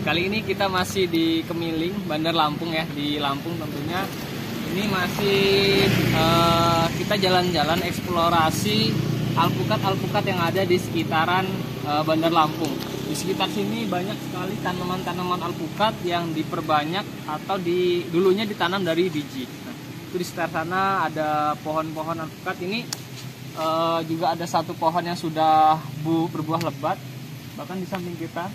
Kali ini kita masih di Kemiling, Bandar Lampung ya, di Lampung tentunya. Ini masih kita jalan-jalan eksplorasi alpukat-alpukat yang ada di sekitaran Bandar Lampung. Di sekitar sini banyak sekali tanaman-tanaman alpukat yang diperbanyak atau dulunya ditanam dari biji. Nah, itu di sekitar sana ada pohon-pohon alpukat ini. Juga ada satu pohon yang sudah berbuah lebat, bahkan di samping kita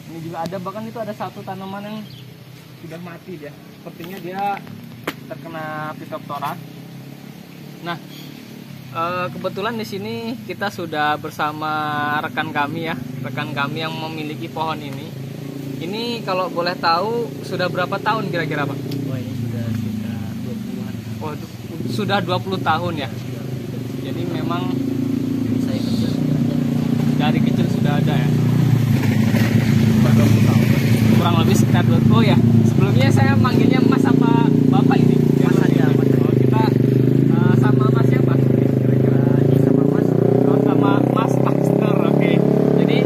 ini juga ada, bahkan itu ada satu tanaman yang sudah mati dia, sepertinya dia terkena Phytophthora. Nah, kebetulan di sini kita sudah bersama rekan kami yang memiliki pohon ini. Ini kalau boleh tahu sudah berapa tahun kira-kira Pak? Wah, ini sudah sekitar 20-an. Oh, sudah 20 tahun ya. Jadi memang Saya kecil sudah ada. dari kecil sudah ada ya. 20 tahun. Kurang lebih sekitar 20. Oh ya, sebelumnya saya manggilnya Mas apa Bapak ini? Mas aja, Mas. Oh, kita sama Mas siapa? Kira-kira ini sama Mas. Oh, sama Mas Pastor. Oke. Jadi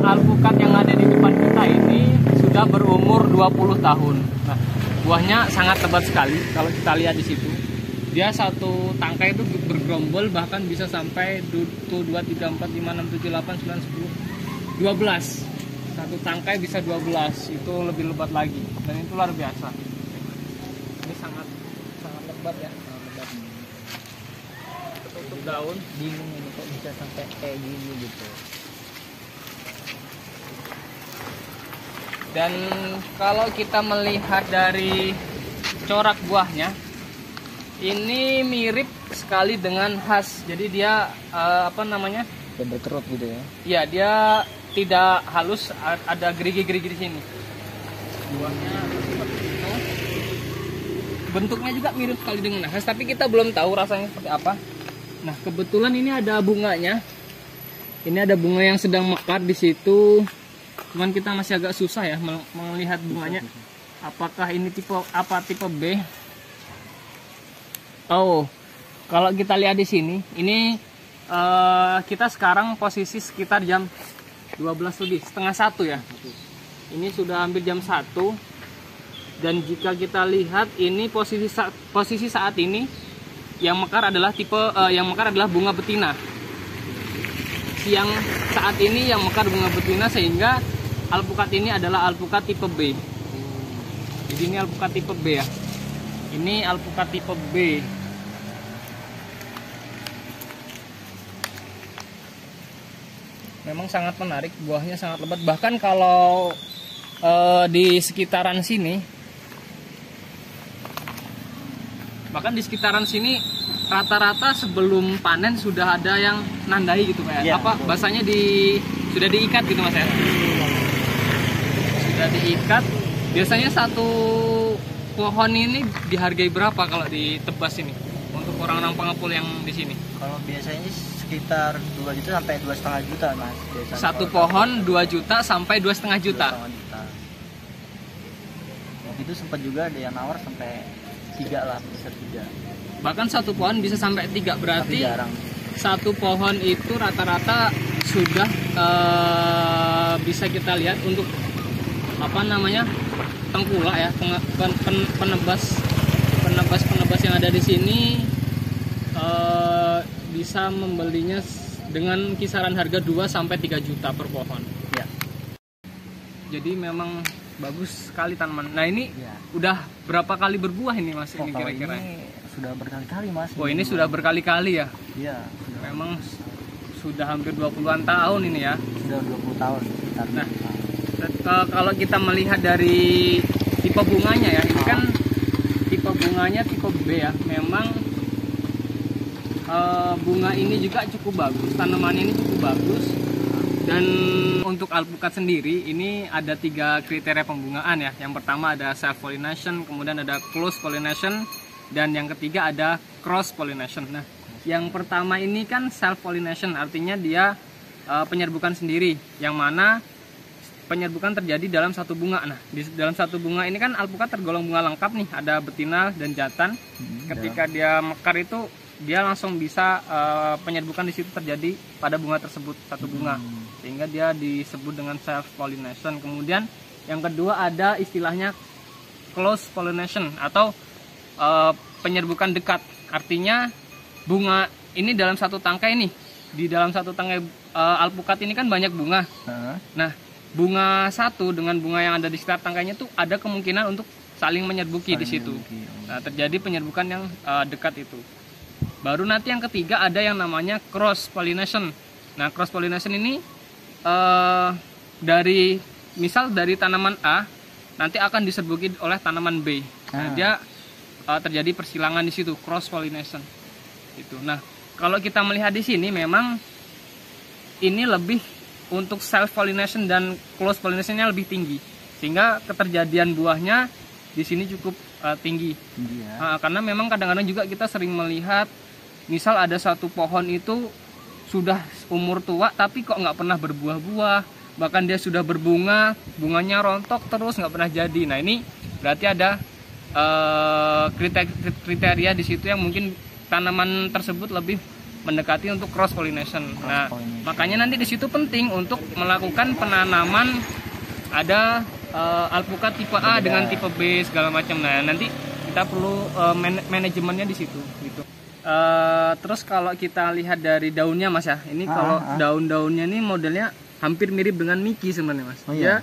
alpukat yang ada di depan kita ini sudah berumur 20 tahun. Nah, buahnya sangat lebat sekali kalau kita lihat di situ. Dia satu tangkai itu bergerombol, bahkan bisa sampai 2, 3, 4, 5, 6, 7, 8, 9, 10, 12. Satu tangkai bisa 12, itu lebih lebat lagi. Dan itu luar biasa. Ini sangat lebat ya. Lebat nih. Tutup daun. Bingung ini kok bisa sampai kayak gini gitu. Dan kalau kita melihat dari corak buahnya, ini mirip sekali dengan khas. Jadi dia Dia berkerut gitu ya. Ya, dia tidak halus, ada gerigi-gerigi di sini. Buahnya seperti itu. Bentuknya juga mirip sekali dengan khas, tapi kita belum tahu rasanya seperti apa. Nah, kebetulan ini ada bunganya. Ini ada bunga yang sedang mekar di situ. Cuman kita masih agak susah ya melihat bunganya. Apakah ini tipe B? Oh, kalau kita lihat di sini, ini kita sekarang posisi sekitar jam 12 lebih, setengah 1 ya. Ini sudah hampir jam 1. Dan jika kita lihat ini posisi saat ini yang mekar adalah bunga betina. Siang saat ini yang mekar bunga betina, sehingga alpukat ini adalah alpukat tipe B. Jadi ini alpukat tipe B ya. Ini alpukat tipe B. Memang sangat menarik, buahnya sangat lebat. Bahkan kalau di sekitaran sini, rata-rata sebelum panen sudah ada yang nandai gitu Pak ya. Ya, apa betul. Bahasanya sudah diikat gitu Mas ya. Sudah diikat. Biasanya satu pohon ini dihargai berapa kalau ditebas ini untuk orang-orang pengepul yang di sini? Kalau biasanya sekitar 2 juta sampai 2,5 juta Mas. Biasanya Satu pohon 2 juta sampai 2,5 juta. 2,5 juta. Waktu itu sempat juga ada yang nawar sampai 3 lah, bisa 3. Bahkan satu pohon bisa sampai 3, berarti Tapi jarang. satu pohon itu rata-rata sudah bisa kita lihat untuk tengkulak ya, penebas yang ada di sini bisa membelinya dengan kisaran harga 2 sampai 3 juta per pohon. Ya. Jadi memang bagus sekali tanaman. Nah, ini Ya. udah berapa kali berbuah ini Mas ini Kalau kira-kira? ini sudah berkali-kali Mas. Oh, ini sudah berkali-kali ya. Iya. Memang sudah hampir 20-an tahun ini ya. Sudah 20 tahun sekitar. Nah, kalau kita melihat dari tipe bunganya ya, ini kan tipe bunganya tipe B ya. Memang bunga ini juga cukup bagus, tanamannya ini cukup bagus. Dan untuk alpukat sendiri ini ada 3 kriteria pembungaan ya. Yang pertama ada self pollination, kemudian ada close pollination, dan yang ketiga ada cross pollination. Nah, yang pertama ini kan self pollination, artinya dia penyerbukan sendiri, yang mana penyerbukan terjadi dalam satu bunga. Nah, di dalam satu bunga ini kan alpukat tergolong bunga lengkap nih, ada betina dan jantan. Ketika dia mekar itu dia langsung bisa penyerbukan di situ terjadi pada bunga tersebut, satu bunga, sehingga dia disebut dengan self pollination. Kemudian yang kedua ada istilahnya close pollination atau penyerbukan dekat. Artinya bunga ini dalam satu tangkai nih, di dalam satu tangkai alpukat ini kan banyak bunga. Nah, bunga satu dengan bunga yang ada di sekitar tangkainya tuh ada kemungkinan untuk saling menyerbuki di situ. Nah, terjadi penyerbukan yang dekat itu. Baru nanti yang ketiga ada yang namanya cross pollination. Nah, cross pollination ini dari tanaman A nanti akan diserbuki oleh tanaman B. Nah, dia terjadi persilangan di situ, cross pollination. Itu. Nah, kalau kita melihat di sini memang ini lebih untuk self pollination dan close pollinationnya lebih tinggi, sehingga keterjadian buahnya di sini cukup tinggi ya. Karena memang kadang-kadang juga kita sering melihat misal ada satu pohon itu sudah umur tua tapi kok nggak pernah berbuah-buah, bahkan dia sudah berbunga, bunganya rontok terus nggak pernah jadi. Nah, ini berarti ada kriteria di situ yang mungkin tanaman tersebut lebih mendekati untuk cross pollination. Nah, makanya nanti di situ penting untuk melakukan penanaman ada alpukat tipe A dengan tipe B segala macam. Nah, nanti kita perlu manajemennya di situ gitu. Terus kalau kita lihat dari daunnya Mas ya, ini kalau daun-daunnya ini modelnya hampir mirip dengan Miki sebenarnya Mas. Dia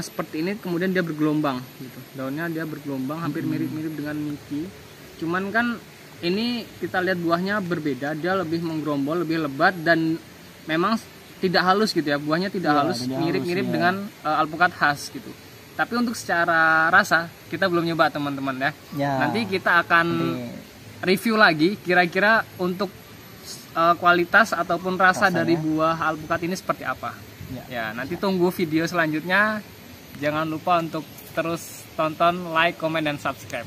seperti ini, kemudian dia bergelombang gitu. Daunnya dia bergelombang hampir mirip-mirip dengan Miki. Cuman kan ini kita lihat buahnya berbeda, dia lebih menggerombol, lebih lebat dan memang tidak halus gitu ya, buahnya tidak halus, mirip-mirip dengan alpukat khas gitu. Tapi untuk secara rasa kita belum nyoba teman-teman ya. Nanti kita akan review lagi kira-kira untuk kualitas ataupun rasa dari buah alpukat ini seperti apa. Ya, nanti tunggu video selanjutnya. Jangan lupa untuk terus tonton, like, comment, dan subscribe.